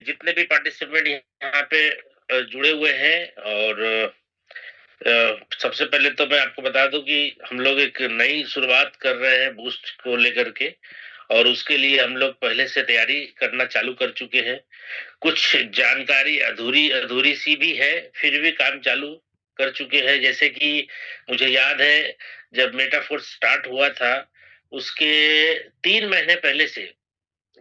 जितने भी पार्टिसिपेंट यहाँ पे जुड़े हुए हैं और सबसे पहले तो मैं आपको बता दूं कि हम लोग एक नई शुरुआत कर रहे हैं बूस्ट को लेकर के। और उसके लिए हम लोग पहले से तैयारी करना चालू कर चुके हैं। कुछ जानकारी अधूरी अधूरी सी भी है, फिर भी काम चालू कर चुके हैं। जैसे कि मुझे याद है, जब मेटाफोर्स स्टार्ट हुआ था उसके 3 महीने पहले से,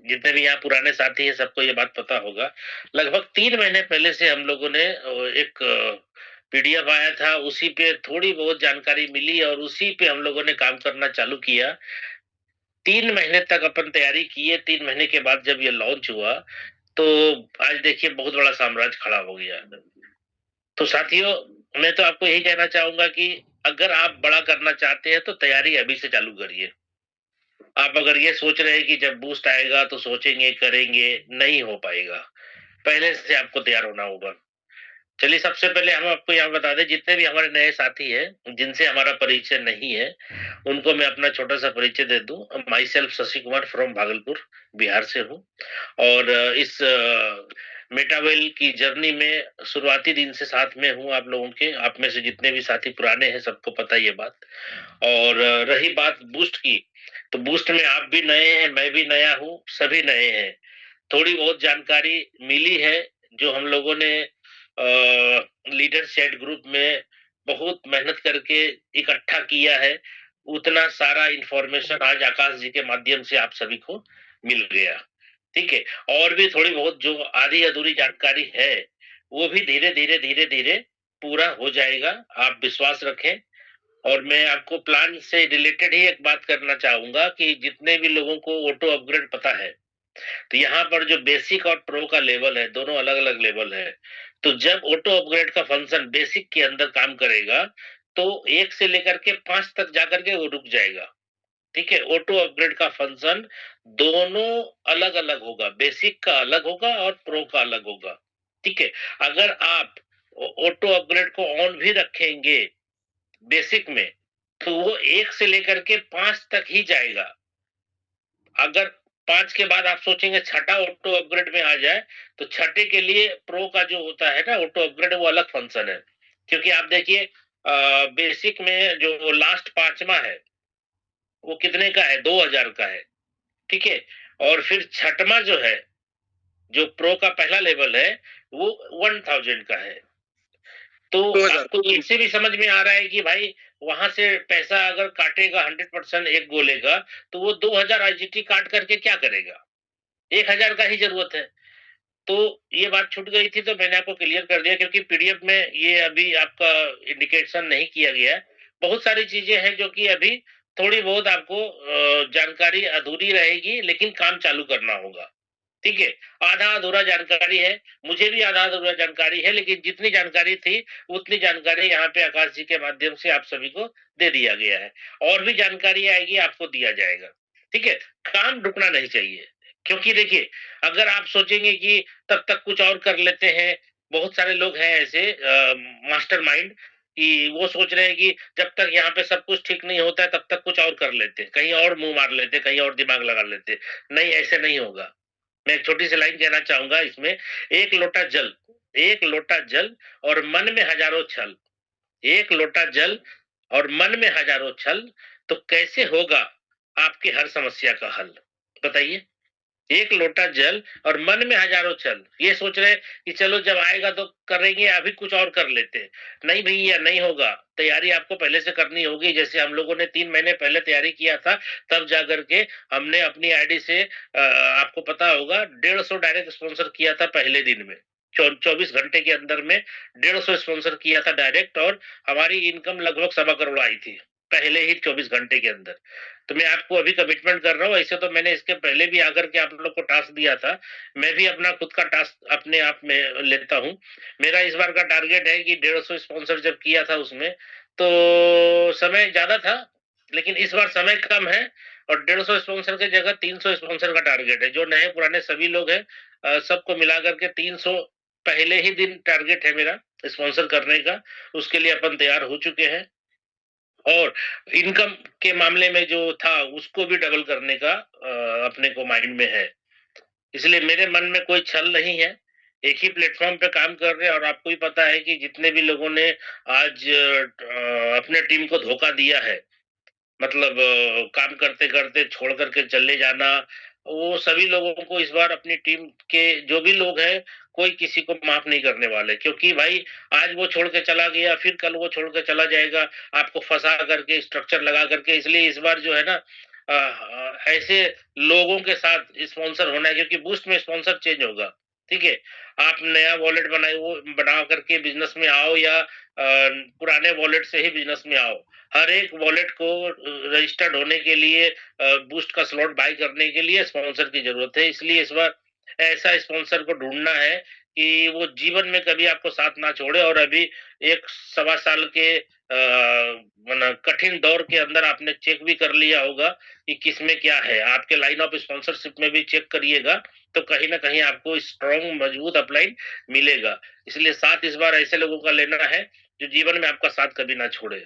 जितने भी यहाँ पुराने साथी हैं सबको ये बात पता होगा, लगभग 3 महीने पहले से हम लोगों ने एक पीडीएफ आया था, उसी पे थोड़ी बहुत जानकारी मिली और उसी पे हम लोगों ने काम करना चालू किया। 3 महीने तक अपन तैयारी किए। 3 महीने के बाद जब ये लॉन्च हुआ तो आज देखिए बहुत बड़ा साम्राज्य खड़ा हो गया। तो साथियों, मैं तो आपको यही कहना चाहूंगा कि अगर आप बड़ा करना चाहते हैं तो तैयारी अभी से चालू करिए। आप अगर ये सोच रहे हैं कि जब बूस्ट आएगा तो सोचेंगे करेंगे, नहीं हो पाएगा। पहले से आपको तैयार होना होगा। चलिए, सबसे पहले हम आपको यहाँ बता दें, जितने भी हमारे नए साथी हैं जिनसे हमारा परिचय नहीं है, उनको मैं अपना छोटा सा परिचय दे दूं। My self Shashi Kumar from Bhagalpur, Bihar से हूँ। और इस मेटावेल की जर्नी में शुरुआती दिन से साथ में हूँ आप लोगों के। आप में से जितने भी साथी पुराने हैं सबको पता ये बात। और रही बात बूस्ट की, तो बूस्ट में आप भी नए हैं, मैं भी नया हूँ, सभी नए हैं। थोड़ी बहुत जानकारी मिली है जो हम लोगों ने लीडर चैट ग्रुप में बहुत मेहनत करके इकट्ठा किया है। उतना सारा इंफॉर्मेशन आज आकाश जी के माध्यम से आप सभी को मिल गया। ठीक है। और भी थोड़ी बहुत जो आधी अधूरी जानकारी है वो भी धीरे धीरे धीरे धीरे पूरा हो जाएगा, आप विश्वास रखें। और मैं आपको प्लान से रिलेटेड ही एक बात करना चाहूंगा कि जितने भी लोगों को ऑटो अपग्रेड पता है, तो यहाँ पर जो बेसिक और प्रो का लेवल है, दोनों अलग अलग लेवल है। तो जब ऑटो अपग्रेड का फंक्शन बेसिक के अंदर काम करेगा तो 1 से लेकर के 5 तक जाकर के वो रुक जाएगा। ठीक है। ऑटो अपग्रेड का फंक्शन दोनों अलग अलग होगा, बेसिक का अलग होगा और प्रो का अलग होगा। ठीक है। अगर आप ऑटो अपग्रेड को ऑन भी रखेंगे बेसिक में, तो वो 1 से लेकर के 5 तक ही जाएगा। अगर 5 के बाद आप सोचेंगे छठा ऑटो अपग्रेड में आ जाए, तो छठे के लिए प्रो का जो होता है ना ऑटो अपग्रेड, वो अलग फंक्शन है। क्योंकि आप देखिए, बेसिक में जो लास्ट पांचवा है वो कितने का है, 2000 का है। ठीक है। और फिर छठवा जो है, जो प्रो का पहला लेवल है, वो 1000 का है। तो 2000 आपको इससे भी समझ में आ रहा है कि भाई वहां से पैसा अगर काटेगा 100% एक गोले का, तो वो 2000 आईजीटी काट करके क्या करेगा, 1000 का ही जरूरत है। तो ये बात छूट गई थी तो मैंने आपको क्लियर कर दिया, क्योंकि पीडीएफ में ये अभी आपका इंडिकेशन नहीं किया गया है। बहुत सारी चीजें हैं जो कि अभी थोड़ी बहुत आपको जानकारी अधूरी रहेगी, लेकिन काम चालू करना होगा। ठीक है। आधा अधूरा जानकारी है, मुझे भी आधा अधूरा जानकारी है, लेकिन जितनी जानकारी थी उतनी जानकारी यहाँ पे आकाश जी के माध्यम से आप सभी को दे दिया गया है। और भी जानकारी आएगी आपको दिया जाएगा। ठीक है। काम रुकना नहीं चाहिए, क्योंकि देखिए, अगर आप सोचेंगे कि तब तक कुछ और कर लेते हैं, बहुत सारे लोग हैं ऐसे मास्टरमाइंड कि वो सोच रहे हैं कि जब तक यहाँ पे सब कुछ ठीक नहीं होता है तब तक कुछ और कर लेते, कहीं और मुंह मार लेते, कहीं और दिमाग लगा लेते। नहीं, ऐसे नहीं होगा। मैं एक छोटी सी लाइन कहना चाहूंगा इसमें। एक लोटा जल, एक लोटा जल और मन में हजारों छल, एक लोटा जल और मन में हजारों छल, तो कैसे होगा आपकी हर समस्या का हल, बताइए। एक लोटा जल और मन में हजारों छल, ये सोच रहे कि चलो जब आएगा तो करेंगे, अभी कुछ और कर लेते हैं। नहीं भैया, नहीं होगा। तैयारी आपको पहले से करनी होगी। जैसे हम लोगों ने 3 महीने पहले तैयारी किया था, तब जाकर के हमने अपनी आईडी से आपको पता होगा 150 डायरेक्ट स्पॉन्सर किया था पहले दिन में। 24 घंटे के अंदर में 150 स्पॉन्सर किया था डायरेक्ट, और हमारी इनकम लगभग 1.25 करोड़ आई थी पहले ही 24 घंटे के अंदर। तो मैं आपको अभी कमिटमेंट कर रहा हूँ। ऐसे तो मैंने इसके पहले भी आकर के आप लोग को टास्क दिया था, मैं भी अपना खुद का टास्क अपने आप में लेता हूँ। मेरा इस बार का टारगेट है कि 150 स्पॉन्सर जब किया था उसमें तो समय ज्यादा था, लेकिन इस बार समय कम है, और 150 स्पॉन्सर की जगह 300 स्पॉन्सर का टारगेट है। जो नए पुराने सभी लोग हैं, सबको मिला करके 300 पहले ही दिन टारगेट है मेरा स्पॉन्सर करने का। उसके लिए अपन तैयार हो चुके हैं। और इनकम के मामले में जो था उसको भी डबल करने का अपने को माइंड में है। इसलिए मेरे मन में कोई छल नहीं है। एक ही प्लेटफॉर्म पे काम कर रहे हैं और आपको भी पता है कि जितने भी लोगों ने आज अपने टीम को धोखा दिया है, मतलब काम करते करते छोड़ करके चले जाना, वो सभी लोगों को इस बार अपनी टीम के जो भी लोग हैं, कोई किसी को माफ नहीं करने वाले, क्योंकि भाई आज वो छोड़ के चला गया, फिर कल वो छोड़ के चला जाएगा, आपको फंसा करके स्ट्रक्चर लगा करके। इसलिए इस बार जो है ना, ऐसे लोगों के साथ स्पॉन्सर होना है, क्योंकि बूस्ट में स्पॉन्सर चेंज होगा। ठीक है, आप नया वॉलेट बनाए, वो बना करके बिजनेस में आओ, या पुराने वॉलेट से ही बिजनेस में आओ, हर एक वॉलेट को रजिस्टर्ड होने के लिए, बूस्ट का स्लॉट बाय करने के लिए स्पॉन्सर की जरूरत है। इसलिए इस बार ऐसा स्पॉन्सर को ढूंढना है कि वो जीवन में कभी आपको साथ ना छोड़े। और अभी एक सवा साल के कठिन दौर के अंदर आपने चेक भी कर लिया होगा कि किसमें क्या है, आपके लाइन ऑफ स्पॉन्सरशिप में भी चेक करिएगा, तो कहीं ना कहीं आपको स्ट्रॉन्ग मजबूत अपलाइन मिलेगा। इसलिए साथ इस बार ऐसे लोगों का लेना है जो जीवन में आपका साथ कभी ना छोड़े,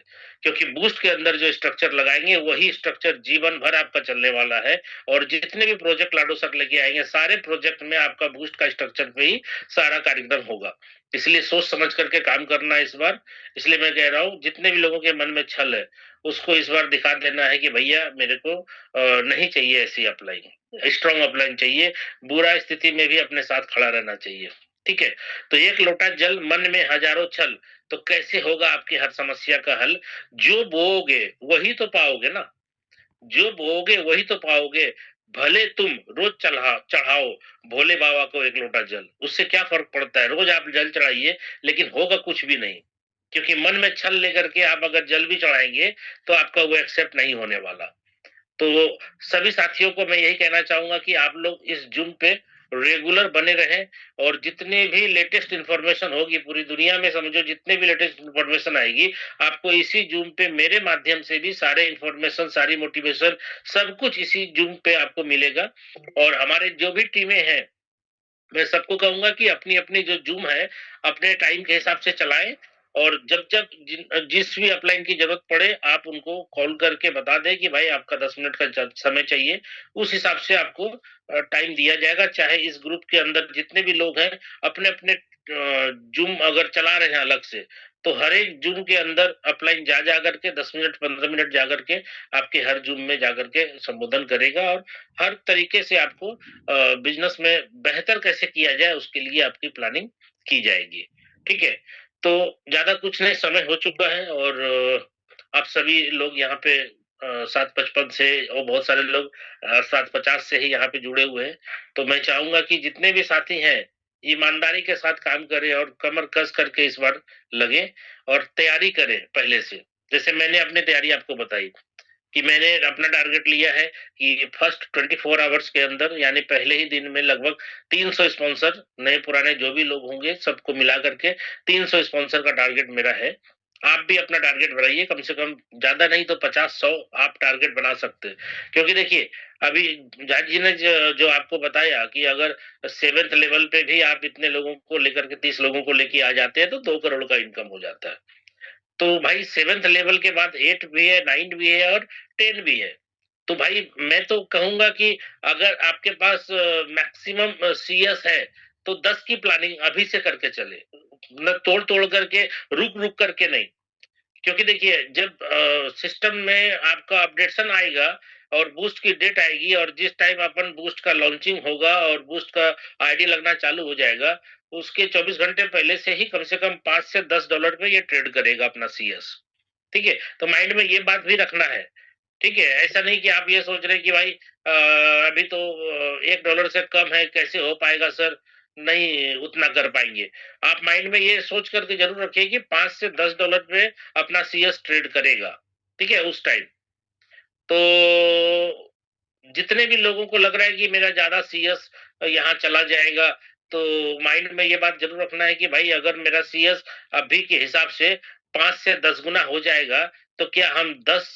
क्योंकि बूस्ट के अंदर जो स्ट्रक्चर लगाएंगे वही स्ट्रक्चर जीवन भर आपका चलने वाला है। और जितने भी प्रोजेक्ट लाडो सर लेके आएंगे, सारे प्रोजेक्ट में आपका बूस्ट का स्ट्रक्चर पे ही सारा कार्यक्रम होगा। इसलिए सोच समझ करके काम करना है इस बार। इसलिए मैं कह रहा हूँ, जितने भी लोगों के मन में छल है, उसको इस बार दिखा देना है कि भैया मेरे को नहीं चाहिए ऐसी अपलाइन, स्ट्रॉन्ग अपलाइन चाहिए, बुरा स्थिति में भी अपने साथ खड़ा रहना चाहिए। ठीक है, तो एक लोटा जल मन में हजारों छल, तो कैसे होगा आपकी हर समस्या का हल। जो बोओगे वही तो पाओगे ना, जो बोओगे वही तो पाओगे। भले तुम रोज चढ़ाओ भोले बाबा को एक लोटा जल, उससे क्या फर्क पड़ता है, रोज आप जल चढ़ाइए, लेकिन होगा कुछ भी नहीं, क्योंकि मन में छल लेकर के आप अगर जल भी चढ़ाएंगे तो आपका वो एक्सेप्ट नहीं होने वाला। तो सभी साथियों को मैं यही कहना चाहूंगा कि आप लोग इस जूम पे रेगुलर बने रहें, और जितने भी लेटेस्ट इंफॉर्मेशन होगी पूरी दुनिया में, समझो जितने भी लेटेस्ट इंफॉर्मेशन आएगी, आपको इसी जूम पे मेरे माध्यम से भी सारे इंफॉर्मेशन, सारी मोटिवेशन, सब कुछ इसी जूम पे आपको मिलेगा। और हमारे जो भी टीमें हैं, मैं सबको कहूंगा कि अपनी अपनी जो जूम है अपने टाइम के हिसाब से चलाएं, और जब जब जिस भी अपलाइन की जरूरत पड़े आप उनको कॉल करके बता दें कि भाई आपका 10 मिनट का समय चाहिए, उस हिसाब से आपको टाइम दिया जाएगा। चाहे इस ग्रुप के अंदर जितने भी लोग हैं अपने अपने जूम अगर चला रहे हैं अलग से, तो हर एक जूम के अंदर अपलाइन जा जा करके 10 मिनट 15 मिनट जा करके आपके हर जूम में जा करके संबोधन करेगा, और हर तरीके से आपको बिजनेस में बेहतर कैसे किया जाए उसके लिए आपकी प्लानिंग की जाएगी। ठीक है, तो ज्यादा कुछ नहीं, समय हो चुका है, और आप सभी लोग यहाँ पे 7:55 से, और बहुत सारे लोग 7:50 से ही यहाँ पे जुड़े हुए हैं। तो मैं चाहूंगा कि जितने भी साथी हैं ईमानदारी के साथ काम करें और कमर कस करके इस बार लगे, और तैयारी करें पहले से। जैसे मैंने अपनी तैयारी आपको बताई कि मैंने अपना टारगेट लिया है कि फर्स्ट 24 आवर्स के अंदर, यानी पहले ही दिन में लगभग 300 स्पॉन्सर, नए पुराने जो भी लोग होंगे सबको मिला करके 300 स्पॉन्सर का टारगेट मेरा है। आप भी अपना टारगेट बढ़ाइए, कम से कम ज्यादा नहीं तो 50-100 आप टारगेट बना सकते हैं। क्योंकि देखिए, अभी जहाज जी ने जो आपको बताया कि अगर 7th लेवल पे भी आप इतने लोगों को लेकर के 30 लोगों को लेके आ जाते हैं तो 2 करोड़ का इनकम हो जाता है। तो भाई 7th लेवल के बाद 8 भी है, 9 भी है, और 10 भी है। तो भाई मैं तो कहूंगा कि अगर आपके पास मैक्सिमम सीएस है तो 10 की प्लानिंग अभी से करके चले, न तोड़ तोड़ करके, रुक रुक करके नहीं। क्योंकि देखिए, जब सिस्टम में आपका अपडेशन आएगा और बूस्ट की डेट आएगी, और जिस टाइम अपन बूस्ट का लॉन्चिंग होगा और बूस्ट का आईडी लगना चालू हो जाएगा, उसके 24 घंटे पहले से ही कम से कम $5 से $10 पे ये ट्रेड करेगा अपना सीएस। ठीक है, तो माइंड में ये बात भी रखना है। ठीक है, ऐसा नहीं कि आप ये सोच रहे कि भाई अभी तो $1 से कम है, कैसे हो पाएगा सर, नहीं उतना कर पाएंगे। आप माइंड में ये सोच करके जरूर रखिए कि $5 से $10 पे अपना सीएस ट्रेड करेगा। ठीक है, उस टाइम तो जितने भी लोगों को लग रहा है कि मेरा ज्यादा सीएस यहाँ चला जाएगा, तो माइंड में ये बात जरूर रखना है कि भाई अगर मेरा सीएस अभी के हिसाब से 5 से 10 गुना हो जाएगा, तो क्या हम 10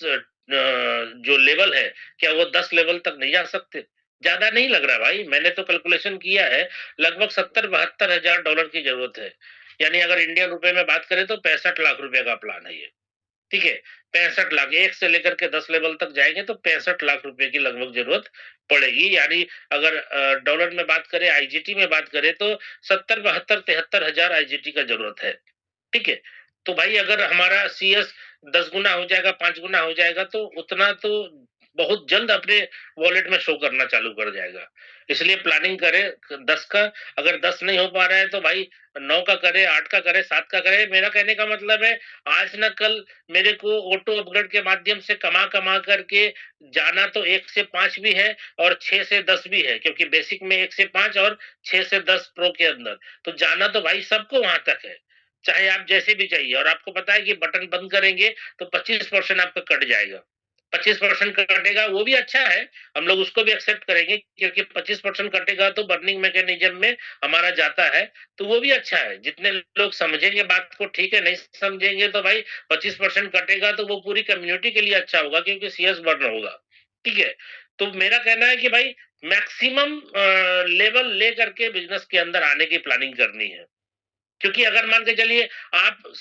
जो लेवल है, क्या वो 10 लेवल तक नहीं जा सकते। ज्यादा नहीं लग रहा भाई, मैंने तो कैलकुलेशन किया है, लगभग 70-72 हजार डॉलर की जरूरत है। यानी अगर इंडियन रुपए में बात करें तो 65 लाख रुपए का प्लान है ये। ठीक है, 65 लाख, 1 से लेकर के 10 लेवल तक जाएंगे तो 65 लाख रुपए की लगभग जरूरत पड़ेगी। यानी अगर डॉलर में बात करें, आईजीटी में बात करें तो 70, 72, 73 हजार आईजीटी का जरूरत है। ठीक है, तो भाई अगर हमारा सीएस 10 गुना हो जाएगा, 5 गुना हो जाएगा तो उतना तो बहुत जल्द अपने वॉलेट में शो करना चालू कर जाएगा। इसलिए प्लानिंग करें 10 का। अगर 10 नहीं हो पा रहा है तो भाई 9 का करे, 8 का करे, 7 का करे। मेरा कहने का मतलब है आज ना कल मेरे को ऑटो अपग्रेड के माध्यम से कमा कमा करके जाना तो 1 से 5 भी है और 6 से 10 भी है, क्योंकि बेसिक में 1 से 5 और 6 से 10 प्रो के अंदर तो जाना तो भाई सबको वहां तक है, चाहे आप जैसे भी चाहिए। और आपको पता है कि बटन बंद करेंगे तो 25% आपका कट जाएगा। 25% कटेगा वो भी अच्छा है, हम लोग उसको भी एक्सेप्ट करेंगे, क्योंकि 25% कटेगा तो बर्निंग मैकेनिज्म में हमारा जाता है, तो वो भी अच्छा है। जितने लोग समझेंगे बात को ठीक है, नहीं समझेंगे तो भाई 25% कटेगा तो वो पूरी कम्युनिटी के लिए अच्छा होगा, क्योंकि सीएस बर्न होगा। ठीक है, तो मेरा कहना है कि भाई मैक्सिमम लेवल ले करके बिजनेस के अंदर आने की प्लानिंग करनी है। क्योंकि अगर मान के चलिए आप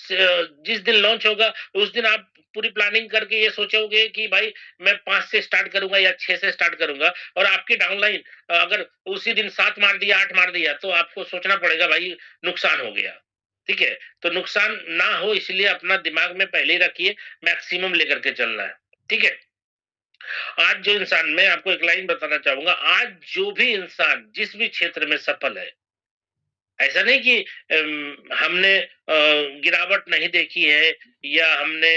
जिस दिन लॉन्च होगा उस दिन आप पूरी प्लानिंग करके ये सोचोगे कि भाई मैं 5 से स्टार्ट करूंगा या 6 से स्टार्ट करूंगा, और आपकी डाउनलाइन अगर उसी दिन 7 मार दिया, 8 मार दिया, तो आपको सोचना पड़ेगा भाई नुकसान हो गया। ठीक है, तो नुकसान ना हो इसलिए अपना दिमाग में पहले ही रखिए मैक्सिमम लेकर के चलना है। ठीक है, आज जो इंसान, मैं आपको एक लाइन बताना चाहूंगा, आज जो भी इंसान जिस भी क्षेत्र में सफल है, ऐसा नहीं कि हमने गिरावट नहीं देखी है या हमने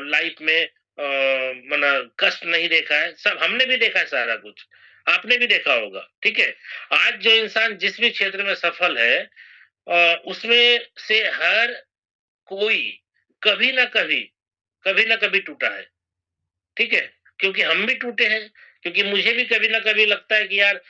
लाइफ में मना कष्ट नहीं देखा है, सब हमने भी देखा है, सारा कुछ आपने भी देखा होगा। ठीक है, आज जो इंसान जिस भी क्षेत्र में सफल है उसमें से हर कोई कभी ना कभी, कभी ना कभी टूटा है। ठीक है, क्योंकि हम भी टूटे हैं, क्योंकि मुझे भी कभी ना कभी लगता है कि यार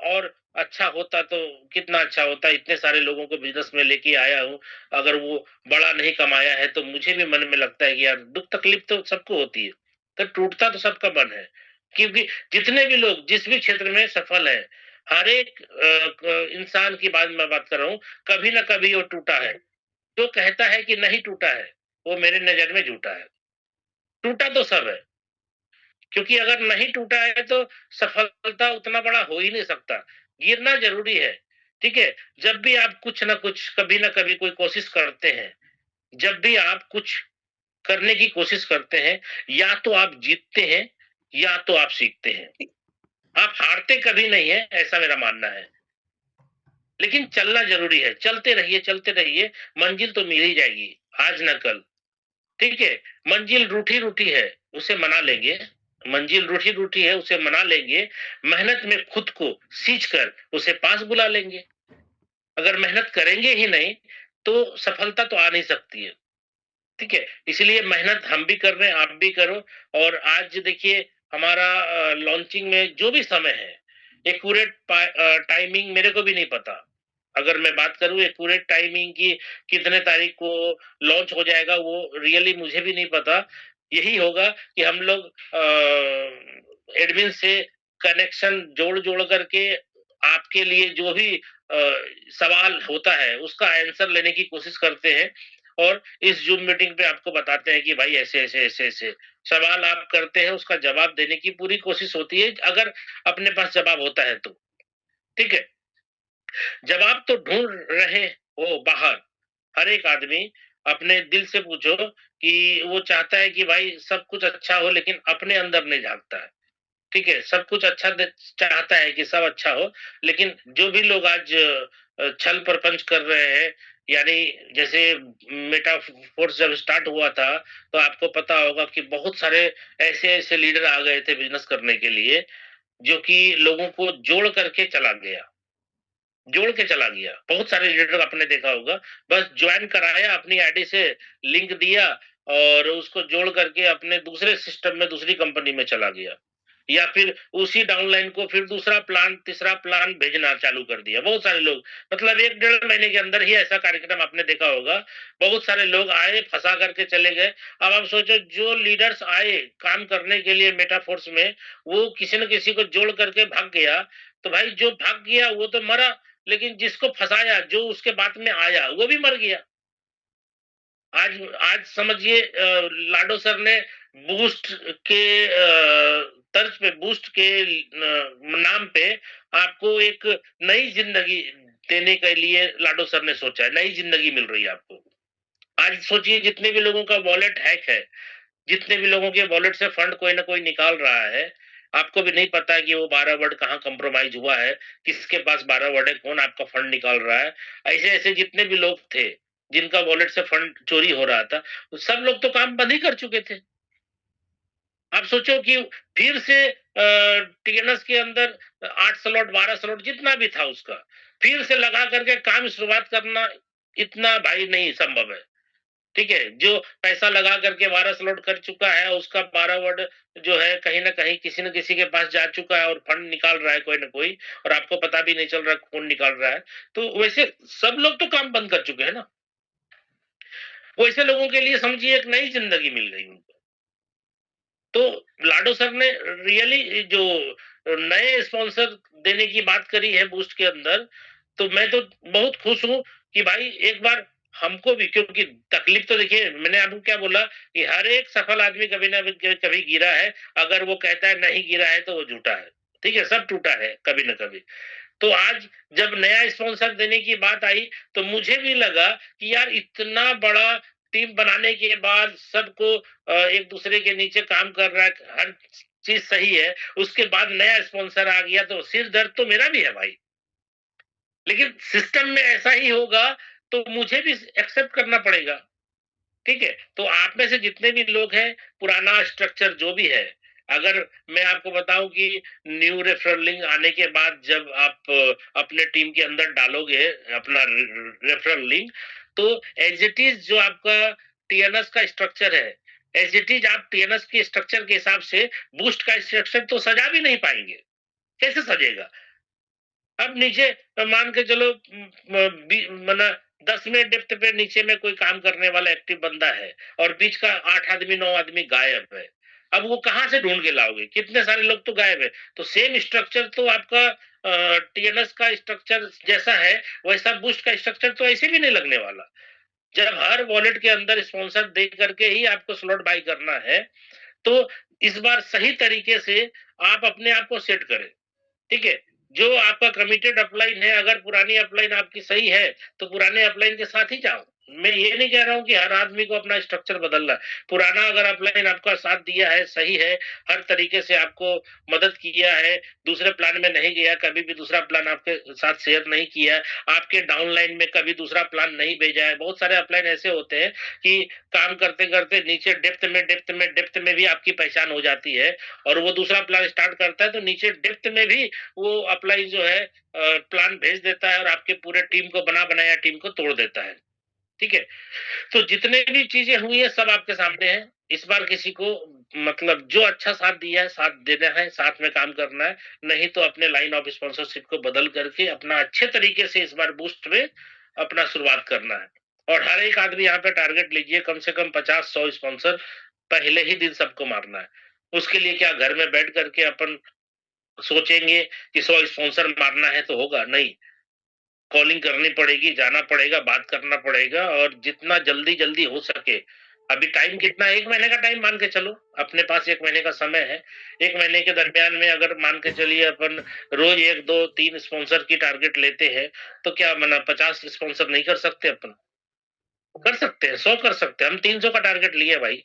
और अच्छा होता तो कितना अच्छा होता, इतने सारे लोगों को बिजनेस में लेके आया हूँ, अगर वो बड़ा नहीं कमाया है तो मुझे भी मन में लगता है कि यार दुख तकलीफ तो सबको होती है, तो टूटता तो सबका मन है। क्योंकि जितने भी लोग जिस भी क्षेत्र में सफल है, हर एक इंसान की बात मैं बात कर रहा हूँ, कभी ना कभी वो टूटा है। जो कहता है कि नहीं टूटा है वो मेरे नजर में झूठा है। टूटा तो सब है, क्योंकि अगर नहीं टूटा है तो सफलता उतना बड़ा हो ही नहीं सकता, गिरना जरूरी है। ठीक है, जब भी आप कुछ ना कुछ कभी ना कभी कोई कोशिश करते हैं, जब भी आप कुछ करने की कोशिश करते हैं, या तो आप जीतते हैं या तो आप सीखते हैं, आप हारते कभी नहीं है, ऐसा मेरा मानना है। लेकिन चलना जरूरी है, चलते रहिए चलते रहिए, मंजिल तो मिल ही जाएगी आज ना कल। ठीक है, मंजिल रूठी रूठी है उसे मना लेंगे, मंजिल रूठी रूठी है उसे मना लेंगे, मेहनत में खुद को सींच कर उसे पास बुला लेंगे। अगर मेहनत करेंगे ही नहीं तो सफलता तो आ नहीं सकती है। ठीक है, इसलिए मेहनत हम भी कर रहे हैं, आप भी करो। और आज देखिए हमारा लॉन्चिंग में जो भी समय है, एक्यूरेट टाइमिंग मेरे को भी नहीं पता। अगर मैं बात करूं एक्यूरेट टाइमिंग की, कितने तारीख को लॉन्च हो जाएगा, वो रियली मुझे भी नहीं पता। यही होगा कि हम लोग एडमिन से कनेक्शन जोड़ जोड़ करके आपके लिए जो भी सवाल होता है उसका आंसर लेने की कोशिश करते हैं, और इस जूम मीटिंग पे आपको बताते हैं कि भाई ऐसे ऐसे ऐसे ऐसे सवाल आप करते हैं, उसका जवाब देने की पूरी कोशिश होती है, अगर अपने पास जवाब होता है तो। ठीक है, जवाब तो ढूंढ रहे हो बाहर, हर एक आदमी अपने दिल से पूछो कि वो चाहता है कि भाई सब कुछ अच्छा हो, लेकिन अपने अंदर नहीं झांकता है। ठीक है, सब कुछ अच्छा चाहता है कि सब अच्छा हो, लेकिन जो भी लोग आज छल प्रपंच कर रहे हैं, यानी जैसे मेटा फोर्स जब स्टार्ट हुआ था तो आपको पता होगा कि बहुत सारे ऐसे ऐसे लीडर आ गए थे बिजनेस करने के लिए, जो कि लोगों को जोड़ करके चला गया, जोड़ के चला गया। बहुत सारे लीडर आपने देखा होगा, बस ज्वाइन कराया, अपनी आईडी से लिंक दिया और उसको जोड़ करके अपने दूसरे सिस्टम में दूसरी कंपनी में चला गया, या फिर उसी डाउनलाइन को फिर दूसरा प्लान तीसरा प्लान भेजना चालू कर दिया। बहुत सारे लोग, मतलब 1 डेढ़ महीने के अंदर ही ऐसा कार्यक्रम आपने देखा होगा, बहुत सारे लोग आए फंसा करके चले गए। अब आप सोचो जो लीडर्स आए काम करने के लिए मेटाफोर्स में, वो किसी न किसी को जोड़ करके भाग गया, तो भाई जो भाग गया वो तो मरा, लेकिन जिसको फंसाया जो उसके बाद में आया वो भी मर गया। आज आज समझिए लाडो सर ने बूस्ट के तर्ज पे, बूस्ट के नाम पे आपको एक नई जिंदगी देने के लिए लाडो सर ने सोचा है, नई जिंदगी मिल रही है आपको। आज सोचिए जितने भी लोगों का वॉलेट हैक है, जितने भी लोगों के वॉलेट से फंड कोई ना कोई निकाल रहा है, आपको भी नहीं पता कि वो 12 वर्ड कहाँ कंप्रोमाइज हुआ है, किसके पास 12 वर्ड है, कौन आपका फंड निकाल रहा है। ऐसे ऐसे जितने भी लोग थे जिनका वॉलेट से फंड चोरी हो रहा था, सब लोग तो काम बंद ही कर चुके थे। आप सोचो कि फिर से टीएनएस के अंदर 8 स्लॉट 12 स्लॉट जितना भी था उसका फिर से लगा करके काम शुरुआत करना, इतना भाई नहीं संभव है। ठीक है, जो पैसा लगा करके 12 स्लॉट कर चुका है उसका 12 वर्ड जो है कहीं ना कहीं किसी न किसी के पास जा चुका है और फंड निकाल रहा है कोई ना कोई, और आपको पता भी नहीं चल रहा कौन निकाल रहा है। तो वैसे सब लोग तो काम बंद कर चुके हैं ना, वैसे लोगों के लिए समझिए एक नई जिंदगी मिल गई उनको। तो लाडो सर ने रियली जो नए स्पॉन्सर देने की बात करी है बूस्ट के अंदर, तो मैं तो बहुत खुश हूँ कि भाई एक बार हमको भी, क्योंकि तकलीफ तो देखिए मैंने आपको क्या बोला कि हर एक सफल आदमी कभी ना कभी गिरा है। अगर वो कहता है नहीं गिरा है तो वो झूठा है। ठीक है, सब टूटा है कभी ना कभी। तो आज जब नया स्पॉन्सर देने की बात आई तो मुझे भी लगा कि यार इतना बड़ा टीम बनाने के बाद सबको एक दूसरे के नीचे काम कर रहा है, हर चीज सही है, उसके बाद नया स्पॉन्सर आ गया तो सिर दर्द तो मेरा भी है भाई। लेकिन सिस्टम में ऐसा ही होगा तो मुझे भी एक्सेप्ट करना पड़ेगा। ठीक है, तो आप में से जितने भी लोग हैं, पुराना स्ट्रक्चर जो भी है, अगर मैं आपको बताऊं कि न्यू रेफरल लिंक आने के बाद जब आप अपने टीम के अंदर डालोगे अपना रेफरल लिंक, तो एज इट इज जो आपका टीएनएस का स्ट्रक्चर है, एज इट इज आप टीएनएस के स्ट्रक्चर के हिसाब से बूस्ट का स्ट्रक्चर तो सजा भी नहीं पाएंगे। कैसे सजेगा? अब नीचे मान के चलो मना 10 में डेप्थ पे नीचे में कोई काम करने वाला एक्टिव बंदा है और बीच का 8 आदमी 9 आदमी गायब है। अब वो कहाँ से ढूंढ के लाओगे? कितने सारे लोग तो गायब है। तो सेम स्ट्रक्चर तो आपका टीएनएस का स्ट्रक्चर जैसा है वैसा बूस्ट का स्ट्रक्चर तो ऐसे भी नहीं लगने वाला। जब हर वॉलेट के अंदर स्पॉन्सर दे करके ही आपको स्लॉट बाई करना है, तो इस बार सही तरीके से आप अपने आप को सेट करें। ठीक है, जो आपका कमिटेड अपलाइन है, अगर पुरानी अपलाइन आपकी सही है तो पुराने अपलाइन के साथ ही जाओ। मैं ये नहीं कह रहा हूं कि हर आदमी को अपना स्ट्रक्चर बदलना है। पुराना अगर अपलाइन आपका साथ दिया है, सही है, हर तरीके से आपको मदद किया है, दूसरे प्लान में नहीं गया, कभी भी दूसरा प्लान आपके साथ शेयर नहीं किया, आपके डाउनलाइन में कभी दूसरा प्लान नहीं भेजा है। बहुत सारे अपलाइन ऐसे होते हैं कि काम करते करते नीचे डेप्थ में भी आपकी पहचान हो जाती है और वो दूसरा प्लान स्टार्ट करता है तो नीचे डेप्थ में भी वो अप्लाई जो है प्लान भेज देता है और आपके पूरे टीम को बना बनाया टीम को तोड़ देता है। ठीक है, तो जितने भी चीजें हुई है सब आपके सामने है। इस बार किसी को मतलब जो अच्छा साथ दिया है साथ देना है, साथ में काम करना है, नहीं तो अपने लाइन ऑफ स्पॉन्सरशिप को बदल करके अपना अच्छे तरीके से इस बार बूस्ट में अपना शुरुआत करना है। और हर एक आदमी यहाँ पे टारगेट लीजिए, कम से कम 50-100 स्पॉन्सर पहले ही दिन सबको मारना है। उसके लिए क्या घर में बैठ करके अपन सोचेंगे कि 100 स्पॉन्सर मारना है तो होगा नहीं। कॉलिंग करनी पड़ेगी, जाना पड़ेगा, बात करना पड़ेगा और जितना जल्दी जल्दी हो सके। अभी टाइम कितना है? 1 महीने का टाइम मान के चलो, अपने पास 1 महीने का समय है। 1 महीने के दरमियान में अगर मान के चलिए अपन रोज 1 2 3 स्पॉन्सर की टारगेट लेते हैं तो क्या मना 50 स्पॉन्सर नहीं कर सकते अपन? कर सकते हैं, 100 कर सकते हैं। हम 300 का टारगेट लिए भाई,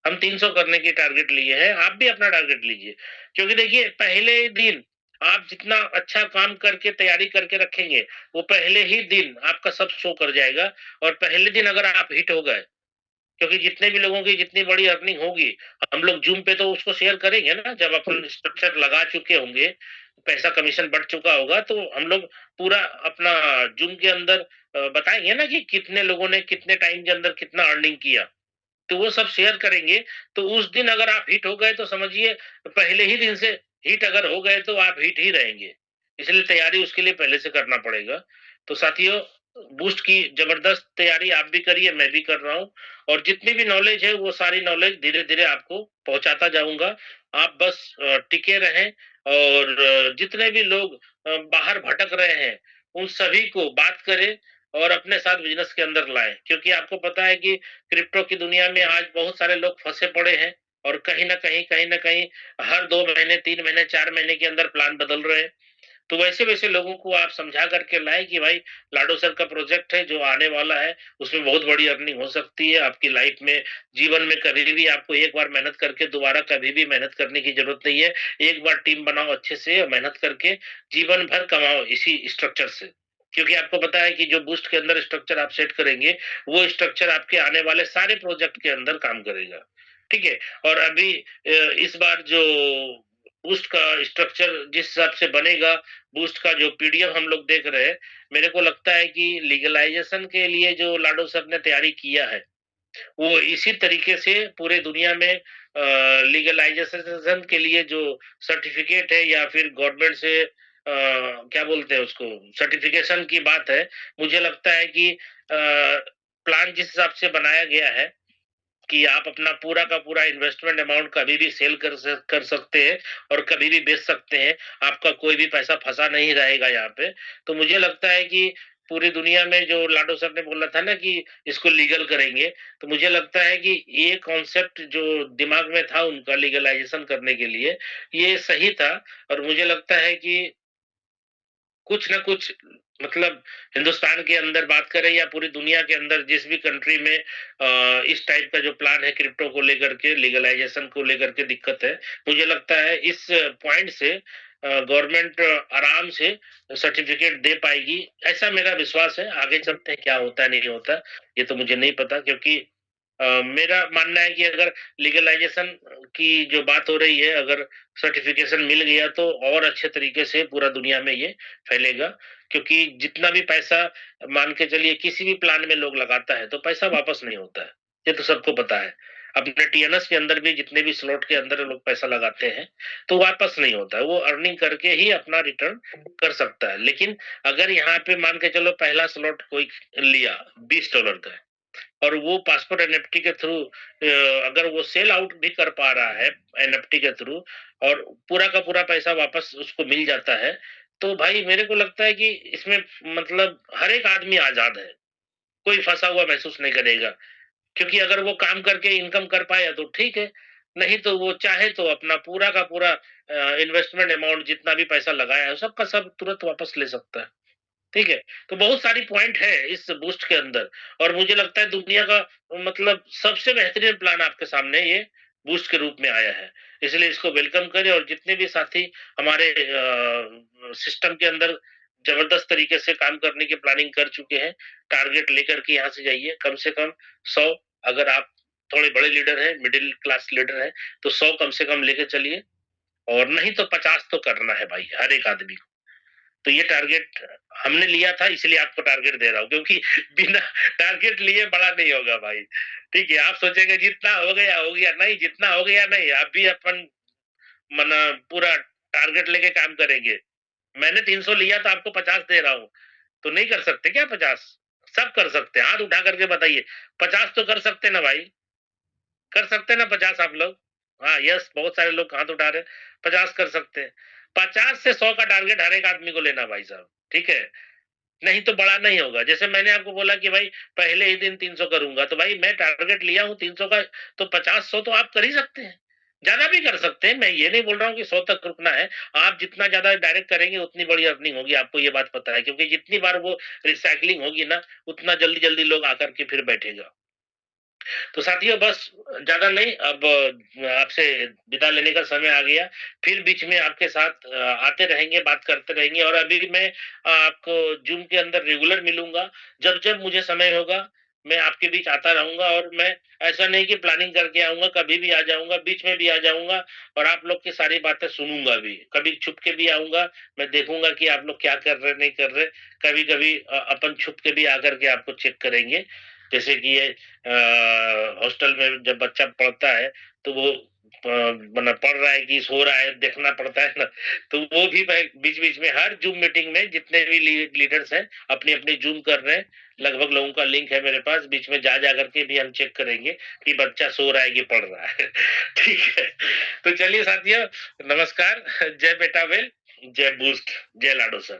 हम 300 करने की टारगेट लिए हैं। आप भी अपना टारगेट लीजिए, क्योंकि देखिए पहले दिन आप जितना अच्छा काम करके तैयारी करके रखेंगे वो पहले ही दिन आपका सब शो कर जाएगा। और पहले दिन अगर आप हिट हो गए, क्योंकि जितने भी लोगों की जितनी बड़ी अर्निंग होगी हम लोग जूम पे तो उसको शेयर करेंगे ना, जब अपन स्ट्रक्चर लगा चुके होंगे, पैसा कमीशन बढ़ चुका होगा तो हम लोग पूरा अपना जूम के अंदर बताएंगे ना कि कितने लोगों ने कितने टाइम के अंदर कितना अर्निंग किया, तो वो सब शेयर करेंगे। तो उस दिन अगर आप हिट हो गए तो समझिए पहले ही दिन से हिट अगर हो गए तो आप हिट ही रहेंगे। इसलिए तैयारी उसके लिए पहले से करना पड़ेगा। तो साथियों, बूस्ट की जबरदस्त तैयारी आप भी करिए, मैं भी कर रहा हूँ, और जितनी भी नॉलेज है वो सारी नॉलेज धीरे धीरे आपको पहुंचाता जाऊंगा। आप बस टिके रहें। और जितने भी लोग बाहर भटक रहे हैं उन सभी को बात करें, और अपने साथ बिजनेस के अंदर लाएं, क्योंकि आपको पता है कि क्रिप्टो की दुनिया में आज बहुत सारे लोग फंसे पड़े हैं और कहीं ना कहीं हर 2 महीने 3 महीने 4 महीने के अंदर प्लान बदल रहे हैं। तो वैसे वैसे लोगों को आप समझा करके लाए कि भाई लाडो सर का प्रोजेक्ट है जो आने वाला है, उसमें बहुत बड़ी अर्निंग हो सकती है आपकी लाइफ में। जीवन में कभी भी आपको एक बार मेहनत करके दोबारा कभी भी मेहनत करने की जरूरत नहीं है। एक बार टीम बनाओ अच्छे से और मेहनत करके जीवन भर कमाओ इसी स्ट्रक्चर से। क्योंकि आपको पता है कि जो बूस्ट के अंदर स्ट्रक्चर आप सेट करेंगे, वो स्ट्रक्चर आपके आने वाले सारे प्रोजेक्ट के अंदर काम करेगा। ठीक है। और अभी इस बार जो बूस्ट का स्ट्रक्चर जिस हिसाब से बनेगा, बूस्ट का जो पीडीएफ हम लोग देख रहे हैं, मेरे को लगता है कि लीगलाइजेशन के लिए जो लाडो सर ने तैयारी किया है, वो इसी तरीके से पूरे दुनिया में लीगलाइजेशन के लिए जो सर्टिफिकेट है या फिर गवर्नमेंट से क्या बोलते हैं उसको, सर्टिफिकेशन की बात है। मुझे लगता है कि प्लान जिस हिसाब से बनाया गया है कि आप अपना पूरा का पूरा इन्वेस्टमेंट अमाउंट कभी भी सेल कर सकते हैं और कभी भी बेच सकते हैं। आपका कोई भी पैसा फंसा नहीं रहेगा यहाँ पे। तो मुझे लगता है कि पूरी दुनिया में जो लाडो सर ने बोला था ना कि इसको लीगल करेंगे, तो मुझे लगता है कि ये कॉन्सेप्ट जो दिमाग में था उनका लीगलाइजेशन करने के लिए, ये सही था। और मुझे लगता है कि कुछ ना कुछ मतलब हिंदुस्तान के अंदर बात करें या पूरी दुनिया के अंदर जिस भी कंट्री में इस टाइप का जो प्लान है क्रिप्टो को लेकर के, लीगलाइजेशन को लेकर के दिक्कत है, मुझे लगता है इस पॉइंट से गवर्नमेंट आराम से सर्टिफिकेट दे पाएगी, ऐसा मेरा विश्वास है। आगे चलते हैं क्या होता है नहीं होता, ये तो मुझे नहीं पता। क्योंकि मेरा मानना है कि अगर लीगलाइजेशन की जो बात हो रही है, अगर सर्टिफिकेशन मिल गया तो और अच्छे तरीके से पूरा दुनिया में ये फैलेगा। क्योंकि जितना भी पैसा मान के चलिए किसी भी प्लान में लोग लगाता है तो पैसा वापस नहीं होता है, ये तो सबको पता है। अपने टीएनएस के अंदर भी जितने भी स्लॉट के अंदर लोग पैसा लगाते हैं तो वापस नहीं होता है, वो अर्निंग करके ही अपना रिटर्न कर सकता है। लेकिन अगर यहाँ पे मान के चलो पहला स्लॉट कोई लिया $20 का, और वो पासपोर्ट एनएफटी के थ्रू अगर वो सेल आउट भी कर पा रहा है एनएफटी के थ्रू और पूरा का पूरा पैसा वापस उसको मिल जाता है, तो भाई मेरे को लगता है कि इसमें मतलब हर एक आदमी आजाद है, कोई फंसा हुआ महसूस नहीं करेगा। क्योंकि अगर वो काम करके इनकम कर पाया तो ठीक है, नहीं तो वो चाहे तो अपना पूरा का पूरा इन्वेस्टमेंट अमाउंट जितना भी पैसा लगाया है सबका सब तुरंत वापस ले सकता है। ठीक है। तो बहुत सारी पॉइंट है इस बूस्ट के अंदर, और मुझे लगता है दुनिया का मतलब सबसे बेहतरीन प्लान आपके सामने ये बूस्ट के रूप में आया है। इसलिए इसको वेलकम करें, और जितने भी साथी हमारे सिस्टम के अंदर जबरदस्त तरीके से काम करने की प्लानिंग कर चुके हैं, टारगेट लेकर के यहाँ से जाइए। कम से कम 100, अगर आप थोड़े बड़े लीडर हैं, मिडिल क्लास लीडर हैं, तो 100 कम से कम लेके चलिए, और नहीं तो 50 तो करना है भाई हर एक आदमी को। तो ये टारगेट हमने लिया था, इसलिए आपको टारगेट दे रहा हूँ, क्योंकि बिना टारगेट लिए बड़ा नहीं होगा भाई। ठीक है। आप सोचेंगे जितना हो गया, नहीं जितना हो गया नहीं, आप भी अपन मना पूरा टारगेट लेके काम करेंगे। मैंने 300 लिया तो आपको 50 दे रहा हूँ, तो नहीं कर सकते क्या 50? सब कर सकते हैं, हाथ उठा करके बताइए। 50 तो कर सकते ना भाई, कर सकते ना 50 आप लोग? हाँ यस, बहुत सारे लोग हाथ उठा रहे हैं। 50 कर सकते हैं। 50 से 100 का टारगेट हर एक आदमी को लेना भाई साहब। ठीक है। नहीं तो बड़ा नहीं होगा। जैसे मैंने आपको बोला कि भाई पहले ही दिन 300 करूंगा, तो भाई मैं टारगेट लिया हूँ 300 का, तो 50-100 तो आप कर ही सकते हैं, ज्यादा भी कर सकते हैं। मैं ये नहीं बोल रहा हूँ कि 100 तक रुकना है। आप जितना ज्यादा डायरेक्ट करेंगे उतनी बड़ी अर्निंग होगी, आपको ये बात पता है। क्योंकि जितनी बार वो रिसाइकलिंग होगी ना, उतना जल्दी जल्दी लोग आकर के फिर बैठेगा। तो साथियों बस ज्यादा नहीं, अब आपसे विदा लेने का समय आ गया। फिर बीच में आपके साथ आते रहेंगे, बात करते रहेंगे। और अभी मैं आपको जूम के अंदर रेगुलर मिलूंगा। जब जब मुझे समय होगा मैं आपके बीच आता रहूंगा। और मैं ऐसा नहीं कि प्लानिंग करके आऊंगा, कभी भी आ जाऊंगा, बीच में भी आ जाऊंगा, और आप लोग की सारी बातें सुनूंगा भी। कभी छुप के भी आऊंगा, मैं देखूंगा कि आप लोग क्या कर रहे नहीं कर रहे। कभी कभी अपन छुप के भी आकर के आपको चेक करेंगे। जैसे कि ये हॉस्टल में जब बच्चा पढ़ता है तो वो मतलब पढ़ रहा है कि सो रहा है देखना पड़ता है ना। तो वो भी बीच बीच में हर जूम मीटिंग में जितने भी लीडर्स हैं अपनी अपनी जूम कर रहे हैं, लगभग लोगों का लिंक है मेरे पास। बीच में जा जा करके भी हम चेक करेंगे कि बच्चा सो रहा है कि पढ़ रहा है। ठीक है। तो चलिए साथियों, नमस्कार। जय बेटा वेल, जय बूस्ट, जय लाडो सर।